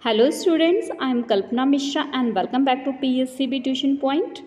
Hello students, I am Kalpana Mishra and welcome back to PSCB Tuition Point.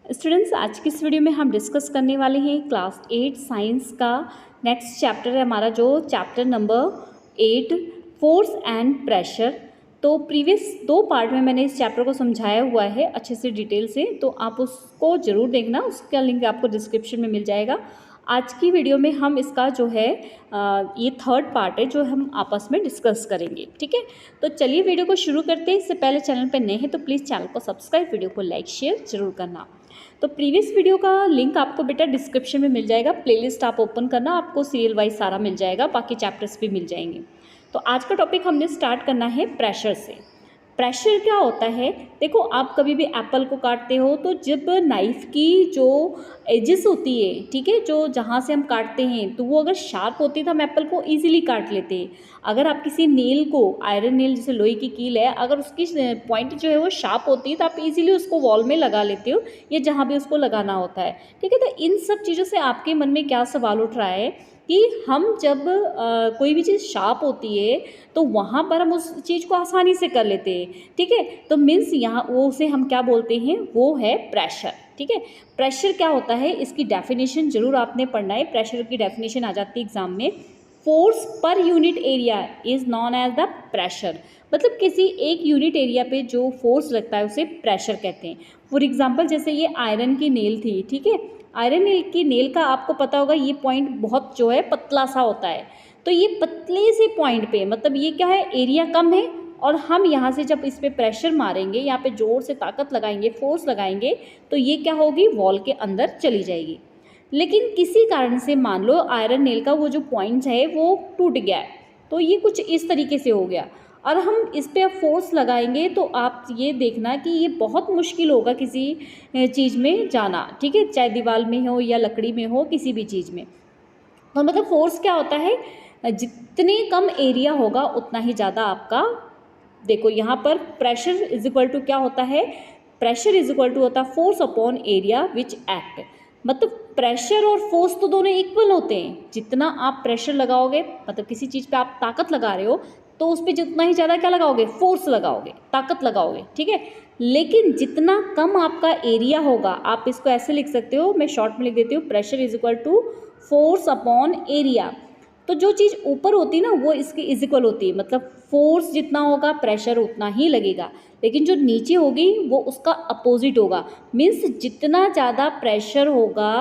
Students, आज की इस video में हम डिस्कस करने वाले हैं क्लास 8 साइंस का नेक्स्ट चैप्टर है हमारा, जो chapter number 8 force and pressure. तो प्रीवियस 2 पार्ट में मैंने इस चैप्टर को समझाया हुआ है अच्छे से डिटेल से, तो आप उसको ज़रूर देखना, उसका लिंक आपको डिस्क्रिप्शन में मिल जाएगा। आज की वीडियो में हम इसका जो है ये 3rd पार्ट है जो हम आपस में डिस्कस करेंगे। ठीक है, तो चलिए वीडियो को शुरू करते हैं। इससे पहले चैनल पर नए हैं तो प्लीज़ चैनल को सब्सक्राइब, वीडियो को लाइक शेयर जरूर करना। तो प्रीवियस वीडियो का लिंक आपको बेटा डिस्क्रिप्शन में मिल जाएगा, प्लेलिस्ट आप ओपन करना, आपको सीरियल वाइज सारा मिल जाएगा, बाकी चैप्टर्स भी मिल जाएंगे। तो आज का टॉपिक हमने स्टार्ट करना है प्रेशर से। प्रेशर क्या होता है, देखो आप कभी भी एप्पल को काटते हो तो जब नाइफ़ की जो एजेस होती है, ठीक है, जो जहाँ से हम काटते हैं, तो वो अगर शार्प होती है तो हम एप्पल को इजीली काट लेते हैं। अगर आप किसी नेल को, आयरन नेल जैसे लोहे की कील है, अगर उसकी पॉइंट जो है वो शार्प होती है तो आप इजीली उसको वॉल में लगा लेते हो या जहाँ भी उसको लगाना होता है। ठीक है, तो इन सब चीज़ों से आपके मन में क्या सवाल उठ रहा है कि हम जब कोई भी चीज़ शार्प होती है तो वहाँ पर हम उस चीज़ को आसानी से कर लेते हैं। ठीक है, तो मीन्स यहाँ वो उसे हम क्या बोलते हैं, वो है प्रेशर। ठीक है, प्रेशर क्या होता है, इसकी डेफिनेशन जरूर आपने पढ़ना है। प्रेशर की डेफिनेशन आ जाती है एग्जाम में, force per unit area is known as the pressure. मतलब किसी एक यूनिट एरिया पे जो फोर्स लगता है उसे प्रेशर कहते हैं। फॉर एग्जाम्पल जैसे ये आयरन की नेल थी, ठीक है, आयरन नेल की नेल का आपको पता होगा ये पॉइंट बहुत जो है पतला सा होता है, तो ये पतले से पॉइंट पे मतलब ये क्या है, एरिया कम है, और हम यहाँ से जब इस पर प्रेशर मारेंगे, यहाँ पे जोर से ताकत लगाएंगे, फोर्स लगाएंगे, तो ये क्या होगी, वॉल के अंदर चली जाएगी। लेकिन किसी कारण से मान लो आयरन नेल का वो जो पॉइंट है वो टूट गया है, तो ये कुछ इस तरीके से हो गया, और हम इस पर फोर्स लगाएंगे तो आप ये देखना कि ये बहुत मुश्किल होगा किसी चीज़ में जाना। ठीक है, चाहे दीवार में हो या लकड़ी में हो, किसी भी चीज़ में। तो मतलब फोर्स क्या होता है, जितने कम एरिया होगा उतना ही ज़्यादा आपका, देखो यहाँ पर प्रेशर इज इक्वल टू क्या होता है, प्रेशर इज इक्वल टू होता है force upon area which act. मतलब प्रेशर और फोर्स तो दोनों इक्वल होते हैं। जितना आप प्रेशर लगाओगे, मतलब किसी चीज़ पे आप ताकत लगा रहे हो, तो उस पर जितना ही ज़्यादा क्या लगाओगे, फोर्स लगाओगे, ताकत लगाओगे। ठीक है, लेकिन जितना कम आपका एरिया होगा, आप इसको ऐसे लिख सकते हो, मैं शॉर्ट में लिख देती हूँ, pressure is equal to force upon area. तो जो चीज़ ऊपर होती है ना वो इसके इज इक्वल होती है, मतलब फोर्स जितना होगा प्रेशर उतना ही लगेगा, लेकिन जो नीचे होगी वो उसका अपोजिट होगा। मीन्स जितना ज़्यादा प्रेशर होगा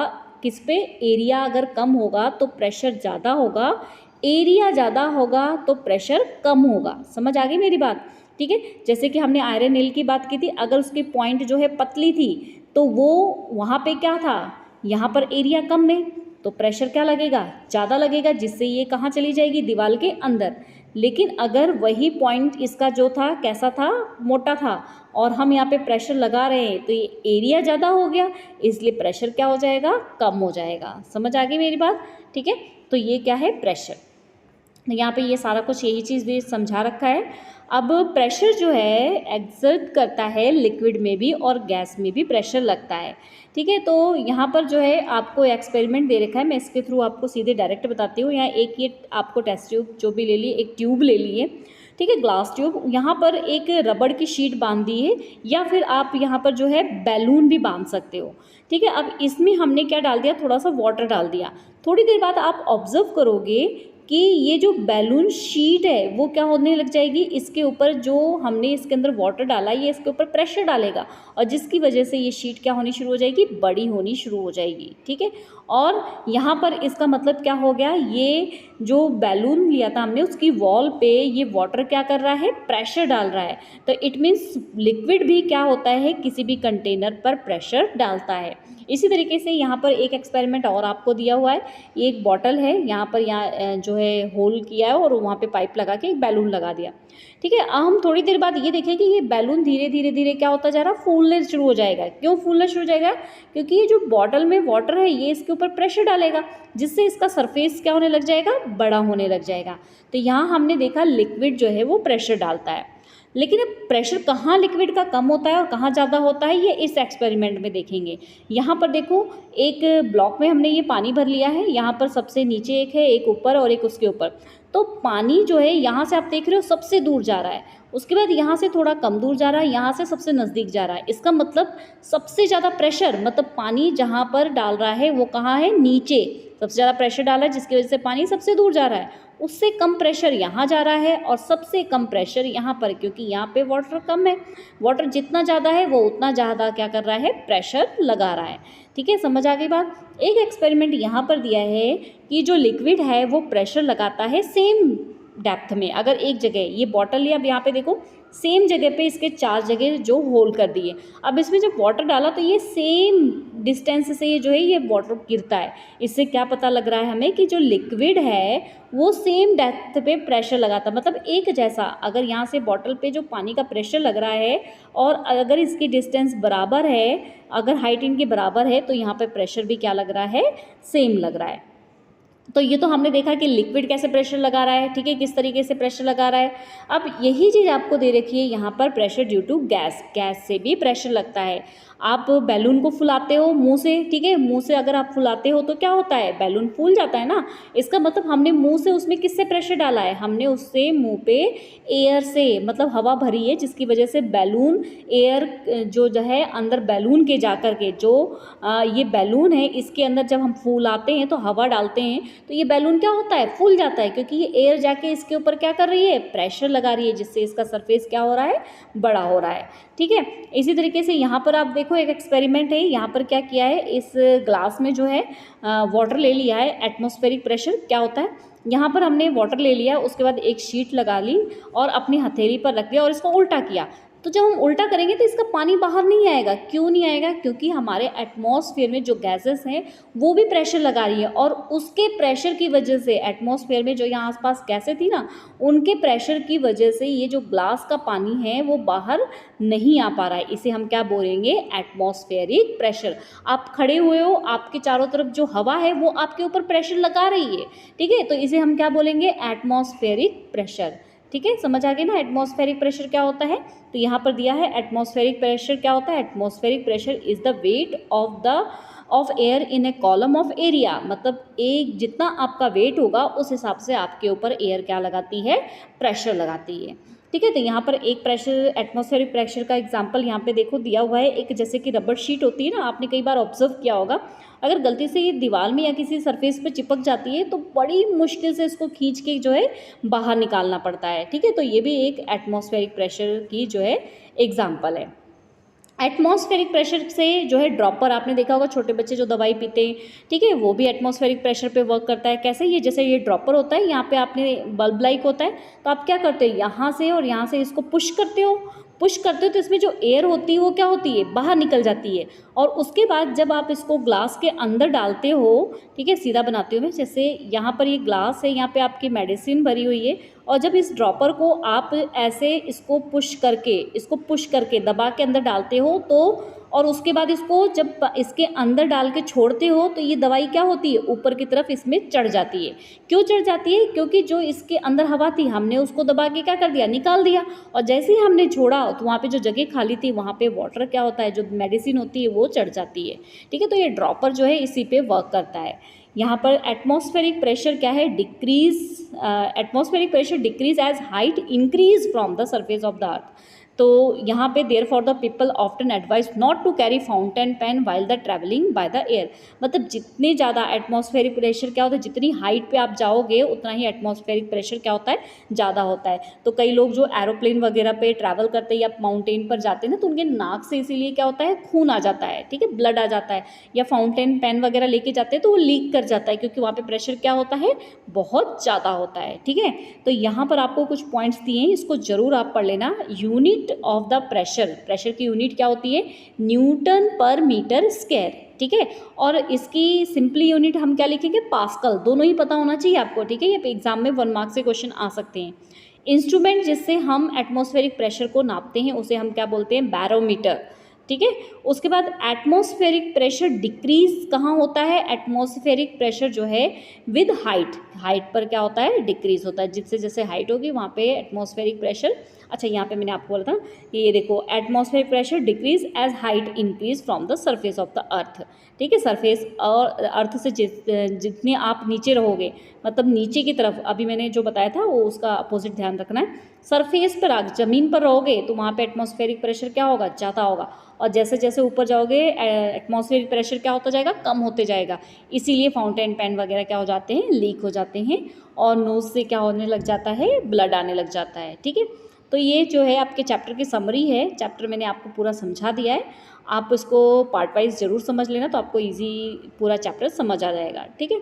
किस पे, एरिया अगर कम होगा तो प्रेशर ज़्यादा होगा, एरिया ज़्यादा होगा तो प्रेशर कम होगा। समझ आ गई मेरी बात? ठीक है, जैसे कि हमने आयरन नेल की बात की थी, अगर उसकी पॉइंट जो है पतली थी तो वो वहाँ पे क्या था, यहाँ पर एरिया कम है तो प्रेशर क्या लगेगा, ज़्यादा लगेगा, जिससे ये कहाँ चली जाएगी, दीवार के अंदर। लेकिन अगर वही पॉइंट इसका जो था कैसा था, मोटा था, और हम यहाँ पे प्रेशर लगा रहे हैं तो ये एरिया ज़्यादा हो गया, इसलिए प्रेशर क्या हो जाएगा, कम हो जाएगा। समझ आ गई मेरी बात? ठीक है, तो ये क्या है, प्रेशर। यहाँ पे ये सारा कुछ यही चीज़ भी समझा रखा है। अब प्रेशर जो है एग्जर्ट करता है लिक्विड में भी और गैस में भी प्रेशर लगता है। ठीक है, तो यहाँ पर जो है आपको एक्सपेरिमेंट दे रखा है, मैं इसके थ्रू आपको सीधे डायरेक्ट बताती हूँ। यहाँ एक ये आपको टेस्ट ट्यूब जो भी ले ली, एक ट्यूब ले ली है, ठीक है, ग्लास ट्यूब, यहाँ पर एक रबड़ की शीट बांध दी है, या फिर आप यहाँ पर जो है बैलून भी बांध सकते हो। ठीक है, अब इसमें हमने क्या डाल दिया, थोड़ा सा वाटर डाल दिया। थोड़ी देर बाद आप ऑब्जर्व करोगे कि ये जो बैलून शीट है वो क्या होने लग जाएगी, इसके ऊपर जो हमने इसके अंदर वाटर डाला ये इसके ऊपर प्रेशर डालेगा, और जिसकी वजह से ये शीट क्या होनी शुरू हो जाएगी, बड़ी होनी शुरू हो जाएगी। ठीक है, और यहाँ पर इसका मतलब क्या हो गया, ये जो बैलून लिया था हमने उसकी वॉल पे ये वाटर क्या कर रहा है, प्रेशर डाल रहा है। तो इट मीन्स लिक्विड भी क्या होता है, किसी भी कंटेनर पर प्रेशर डालता है। इसी तरीके से यहाँ पर एक एक्सपेरिमेंट और आपको दिया हुआ है, ये एक बॉटल है, यहाँ पर यहाँ जो है होल किया है और वहाँ पे पाइप लगा के एक बैलून लगा दिया। ठीक है, हम थोड़ी देर बाद ये देखें कि ये बैलून धीरे धीरे धीरे क्या होता जा रहा है, फूलने शुरू हो जाएगा। क्यों फूलना शुरू हो जाएगा, क्योंकि ये जो बॉटल में वाटर है ये इसके ऊपर प्रेशर डालेगा, जिससे इसका सरफेस क्या होने लग जाएगा, बड़ा होने लग जाएगा। तो यहाँ हमने देखा लिक्विड जो है वो प्रेशर डालता है। लेकिन अब प्रेशर कहाँ लिक्विड का कम होता है और कहाँ ज़्यादा होता है ये इस एक्सपेरिमेंट में देखेंगे। यहाँ पर देखो एक ब्लॉक में हमने ये पानी भर लिया है, यहाँ पर सबसे नीचे एक है, एक ऊपर और एक उसके ऊपर। तो पानी जो है यहाँ से आप देख रहे हो सबसे दूर जा रहा है, उसके बाद यहाँ से थोड़ा कम दूर जा रहा है, यहाँ से सबसे नज़दीक जा रहा है। इसका मतलब सबसे ज़्यादा प्रेशर, मतलब पानी जहाँ पर डाल रहा है वो कहाँ है, नीचे सबसे ज़्यादा प्रेशर डाला है, जिसकी वजह से पानी सबसे दूर जा रहा है। उससे कम प्रेशर यहाँ जा रहा है और सबसे कम प्रेशर यहाँ पर, क्योंकि यहाँ पे वाटर कम है। वाटर जितना ज़्यादा है वो उतना ज़्यादा क्या कर रहा है, प्रेशर लगा रहा है। ठीक है, समझ आ गई बात। एक एक्सपेरिमेंट यहाँ पर दिया है कि जो लिक्विड है वो प्रेशर लगाता है सेम डेप्थ में। अगर एक जगह ये बॉटल है, अब यहाँ पे देखो सेम जगह पे इसके 4 जगह जो होल कर दिए। अब इसमें जब वाटर डाला तो ये सेम डिस्टेंस से ये जो है ये वाटर गिरता है। इससे क्या पता लग रहा है हमें कि जो लिक्विड है वो सेम डेप्थ पे प्रेशर लगाता, मतलब एक जैसा। अगर यहाँ से बॉटल पे जो पानी का प्रेशर लग रहा है और अगर इसकी डिस्टेंस बराबर है, अगर हाइट इनकी बराबर है, तो यहाँ पे प्रेशर भी क्या लग रहा है, सेम लग रहा है। तो ये तो हमने देखा कि लिक्विड कैसे प्रेशर लगा रहा है, ठीक है, किस तरीके से प्रेशर लगा रहा है। अब यही चीज़ आपको दे रखी है यहाँ पर, pressure due to gas, gas से भी प्रेशर लगता है। आप बैलून को फुलाते हो मुंह से, ठीक है, मुंह से अगर आप फुलाते हो तो क्या होता है, बैलून फूल जाता है ना। इसका मतलब हमने मुंह से उसमें किससे प्रेशर डाला है, हमने उससे मुंह पे एयर से, मतलब हवा भरी है, जिसकी वजह से बैलून एयर जो है अंदर बैलून के जा कर के जो ये बैलून है इसके अंदर जब हम फूलाते हैं तो हवा डालते हैं तो ये बैलून क्या होता है, फूल जाता है, क्योंकि ये एयर जाके इसके ऊपर क्या कर रही है, प्रेशर लगा रही है, जिससे इसका सरफेस क्या हो रहा है, बड़ा हो रहा है। ठीक है, इसी तरीके से यहाँ पर आप देखो एक एक्सपेरिमेंट है। यहाँ पर क्या किया है, इस ग्लास में जो है वाटर ले लिया है। एटमॉस्फेरिक प्रेशर क्या होता है, यहाँ पर हमने वाटर ले लिया, उसके बाद एक शीट लगा ली और अपनी हथेली पर रख दिया और इसको उल्टा किया। तो जब हम उल्टा करेंगे तो इसका पानी बाहर नहीं आएगा। क्यों नहीं आएगा, क्योंकि हमारे एटमॉस्फेयर में जो गैसेस हैं वो भी प्रेशर लगा रही है और उसके प्रेशर की वजह से एटमॉस्फेयर में जो यहाँ आसपास गैसें थी ना, उनके प्रेशर की वजह से ये जो ग्लास का पानी है वो बाहर नहीं आ पा रहा है। इसे हम क्या बोलेंगे, एटमॉस्फेरिक प्रेशर। आप खड़े हुए हो, आपके चारों तरफ जो हवा है वो आपके ऊपर प्रेशर लगा रही है, ठीक है, तो इसे हम क्या बोलेंगे, एटमॉस्फेरिक प्रेशर। ठीक है, समझ आ गई ना एटमॉस्फेरिक प्रेशर क्या होता है। तो यहाँ पर दिया है एटमॉस्फेरिक प्रेशर क्या होता है, atmospheric pressure is the weight of air in A column of area, मतलब एक जितना आपका वेट होगा उस हिसाब से आपके ऊपर एयर क्या लगाती है, प्रेशर लगाती है। ठीक है, तो यहाँ पर एक प्रेशर, एटमॉस्फेरिक प्रेशर का एग्जांपल यहाँ पे देखो दिया हुआ है। एक जैसे कि रबर शीट होती है ना, आपने कई बार ऑब्जर्व किया होगा, अगर गलती से ये दीवार में या किसी सरफेस पे चिपक जाती है तो बड़ी मुश्किल से इसको खींच के जो है बाहर निकालना पड़ता है। ठीक है, तो ये भी एक एटमॉस्फेरिक प्रेशर की जो है एग्जाम्पल है। एटमॉस्फेरिक प्रेशर से जो है ड्रॉपर, आपने देखा होगा छोटे बच्चे जो दवाई पीते हैं, ठीक है, वो भी एटमॉस्फेरिक प्रेशर पे वर्क करता है। कैसे, ये जैसे ये ड्रॉपर होता है, यहाँ पे आपने बल्ब लाइक होता है, तो आप क्या करते हो, यहाँ से और यहाँ से इसको पुश करते हो तो इसमें जो एयर होती है वो क्या होती है, बाहर निकल जाती है। और उसके बाद जब आप इसको ग्लास के अंदर डालते हो, ठीक है, सीधा बनाते हो मैं, जैसे यहाँ पर ये ग्लास है, यहाँ पे आपकी मेडिसिन भरी हुई है, और जब इस ड्रॉपर को आप ऐसे इसको पुश करके दबा के अंदर डालते हो तो, और उसके बाद इसको जब इसके अंदर डाल के छोड़ते हो तो ये दवाई क्या होती है, ऊपर की तरफ इसमें चढ़ जाती है। क्यों चढ़ जाती है, क्योंकि जो इसके अंदर हवा थी हमने उसको दबा के क्या कर दिया, निकाल दिया, और जैसे ही हमने छोड़ा तो वहाँ पे जो जगह खाली थी वहाँ पे वाटर क्या होता है, जो मेडिसिन होती है वो चढ़ जाती है। ठीक है, तो ये ड्रॉपर जो है इसी पे वर्क करता है। यहाँ पर एटमॉस्फेरिक प्रेशर क्या है, atmospheric pressure decrease as height increase from the surface of the earth. तो यहाँ पे therefore the people often advise not to carry fountain pen while the travelling by the air, मतलब जितने ज़्यादा atmospheric pressure क्या होता है, जितनी हाइट पे आप जाओगे उतना ही एटमॉस्फेरिक प्रेशर क्या होता है, ज़्यादा होता है। तो कई लोग जो एरोप्लेन वगैरह पे ट्रैवल करते हैं या माउंटेन पर जाते हैं ना, तो उनके नाक से इसीलिए क्या होता है, खून आ जाता है, ठीक है, ब्लड आ जाता है, या फाउंटेन पेन वगैरह लेके जाते हैं तो वो लीक कर जाता है, क्योंकि वहाँ पर प्रेशर क्या होता है, बहुत ज़्यादा होता है। ठीक है, तो यहाँ पर आपको कुछ पॉइंट्स दिए हैं, इसको जरूर आप पढ़ लेना। यूनिट ऑफ द प्रेशर की यूनिट क्या होती है, न्यूटन पर मीटर स्क्वायर। ठीक है, और इसकी सिंपली यूनिट हम क्या लिखेंगे, पास्कल। दोनों ही पता होना चाहिए आपको, ठीक है, ये एग्जाम में 1 मार्क से क्वेश्चन आ सकते हैं। इंस्ट्रूमेंट जिससे हम एटमॉस्फेरिक प्रेशर को नापते हैं उसे हम क्या बोलते हैं, बैरोमीटर। ठीक है। उसके बाद एटमॉस्फेरिक प्रेशर डिक्रीज कहाँ होता है, एटमॉस्फेरिक प्रेशर जो है विद हाइट, हाइट पर क्या होता है, डिक्रीज होता है, जिससे जैसे हाइट होगी वहाँ पे एटमॉस्फेरिक प्रेशर, अच्छा यहाँ पे मैंने आपको बोला था ये देखो, atmospheric pressure decrease as height increase from the surface of the earth, ठीक है। सरफेस और अर्थ से जितने आप नीचे रहोगे, मतलब नीचे की तरफ, अभी मैंने जो बताया था वो उसका अपोजिट ध्यान रखना है। सरफेस पर ज़मीन पर रहोगे तो वहाँ पे एटमॉस्फेरिक प्रेशर क्या होगा, ज़्यादा होगा, और जैसे जैसे ऊपर जाओगे एटमॉस्फेरिक प्रेशर क्या होता जाएगा, कम होते जाएगा। इसीलिए फाउंटेन पेन वगैरह क्या हो जाते हैं, लीक हो जाते हैं, और नोज़ से क्या होने लग जाता है, ब्लड आने लग जाता है, ठीक है। तो ये जो है आपके चैप्टर की समरी है, चैप्टर मैंने आपको पूरा समझा दिया है, आप इसको पार्ट वाइज ज़रूर समझ लेना, तो आपको ईजी पूरा चैप्टर समझ आ जाएगा, ठीक है।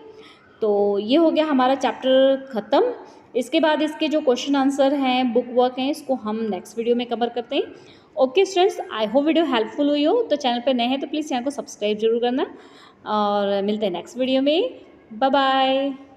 तो ये हो गया हमारा चैप्टर ख़त्म। इसके बाद इसके जो क्वेश्चन आंसर हैं, बुक वर्क हैं, इसको हम नेक्स्ट वीडियो में कवर करते हैं। Okay students, I hope video helpful हुई हो, तो चैनल पर नए हैं तो प्लीज़ चैनल को सब्सक्राइब जरूर करना, और मिलते हैं नेक्स्ट वीडियो में। Bye bye.